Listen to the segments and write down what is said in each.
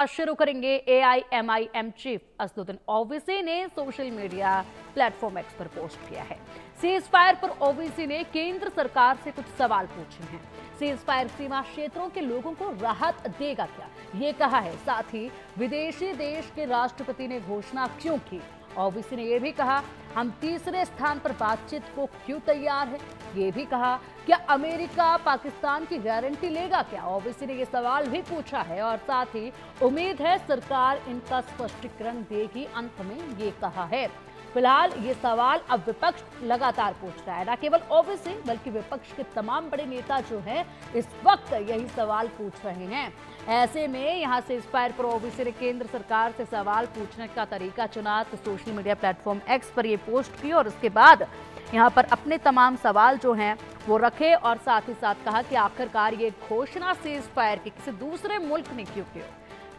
शुरू करेंगे। AIMIM chief Asaduddin Owaisi ने सोशल मीडिया प्लेटफॉर्म एक्स पर पोस्ट किया है। सीज फायर पर ओवैसी ने केंद्र सरकार से कुछ सवाल पूछे हैं। सीज फायर सीमा क्षेत्रों के लोगों को राहत देगा क्या, ये कहा है। साथ ही विदेशी देश के राष्ट्रपति ने घोषणा क्यों की। ओवैसी ने यह भी कहा, हम तीसरे स्थान पर बातचीत को क्यों तैयार है। ये भी कहा, क्या अमेरिका पाकिस्तान की गारंटी लेगा क्या। ओवैसी ने यह सवाल भी पूछा है और साथ ही उम्मीद है सरकार इनका स्पष्टीकरण देगी। अंत में ये कहा है। फिलहाल ये सवाल अब विपक्ष लगातार पूछ रहा है। न केवल ओवैसी बल्कि विपक्ष के तमाम बड़े नेता जो हैं इस वक्त यही सवाल पूछ रहे हैं। ऐसे में यहां से इस फायर पर ओवैसी ने केंद्र सरकार से सवाल पूछने का तरीका चुना तो सोशल मीडिया प्लेटफॉर्म एक्स पर ये पोस्ट की और उसके बाद यहां पर अपने तमाम सवाल जो हैं वो रखे और साथ ही साथ कहा कि आखिरकार ये घोषणा सीज फायर की किसी दूसरे मुल्क ने क्यों की,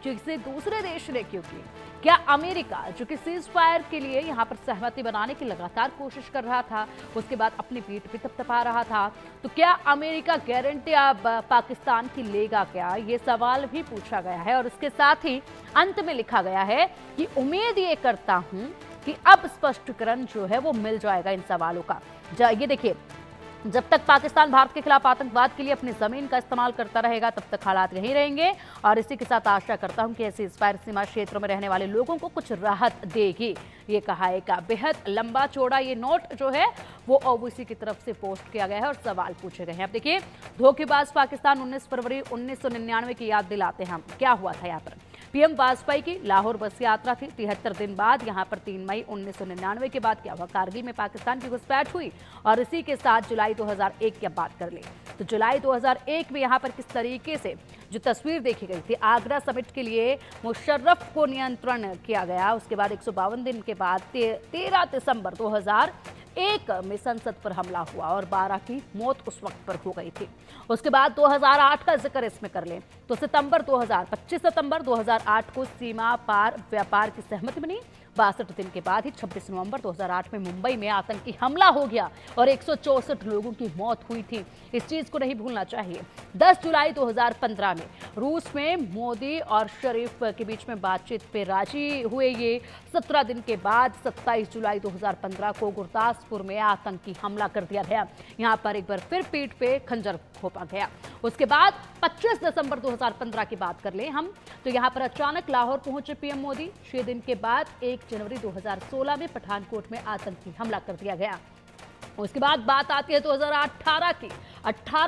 किसी दूसरे देश ने क्यों की। क्या अमेरिका जो कि सीज फायर के लिए यहां पर सहमति बनाने की लगातार कोशिश कर रहा था, उसके बाद अपनी पीठ भी थपथपा रहा था, तो क्या अमेरिका गारंटी अब पाकिस्तान की लेगा क्या, ये सवाल भी पूछा गया है। और इसके साथ ही अंत में लिखा गया है कि उम्मीद ये करता हूं कि अब स्पष्टीकरण जो है वो मिल जाएगा इन सवालों का। ये देखिए, जब तक पाकिस्तान भारत के खिलाफ आतंकवाद के लिए अपनी जमीन का इस्तेमाल करता रहेगा तब तक हालात यही रहेंगे। और इसी के साथ आशा करता हूं कि ऐसे सीज फायर सीमा क्षेत्रों में रहने वाले लोगों को कुछ राहत देगी, ये कहा है। का बेहद लंबा चौड़ा ये नोट जो है वो ओवैसी की तरफ से पोस्ट किया गया है और सवाल पूछे गए हैं। अब देखिए, धोखेबाज पाकिस्तान 19 फरवरी 1999 की याद दिलाते हैं हम। क्या हुआ था यहाँ पर। पीएम वाजपेयी की लाहौर बस यात्रा थी। 73 दिन बाद यहाँ पर 3 मई 1999 के बाद क्या हुआ, कारगिल में पाकिस्तान की घुसपैठ हुई और इसी के साथ जुलाई 2001 की बात कर ले तो जुलाई 2001 में यहाँ पर किस तरीके से जो तस्वीर देखी गई थी, आगरा समिट के लिए मुशर्रफ को नियंत्रण किया गया। उसके बाद 152 दिन के बाद 13 दिसंबर 2001 में संसद पर हमला हुआ और 12 की मौत उस वक्त पर हो गई थी। उसके बाद 2008 का जिक्र इसमें कर लें तो 25 सितंबर 2008 को सीमा पार व्यापार की सहमति बनी। 62 दिन के बाद ही 26 नवंबर 2008 में मुंबई में आतंकी हमला हो गया और 164 लोगों की मौत हुई थी। इस चीज को नहीं भूलना चाहिए। 10 जुलाई 2015 में रूस में मोदी और शरीफ के बीच में बातचीत पे राजी हुए। ये 17 दिन के बाद 27 जुलाई 2015 को गुरदासपुर में आतंकी हमला कर दिया गया। यहाँ पर एक बार फिर पीठ पे खंजर घोंपा गया। उसके बाद 25 दिसंबर 2015 की बात कर ले हम तो यहाँ पर अचानक लाहौर पहुंचे पीएम मोदी। 6 दिन के बाद 1 जनवरी 2016 में पठानकोट में आतंकी हमला कर दिया गया। उसके बाद बात आती है 2018 की। 18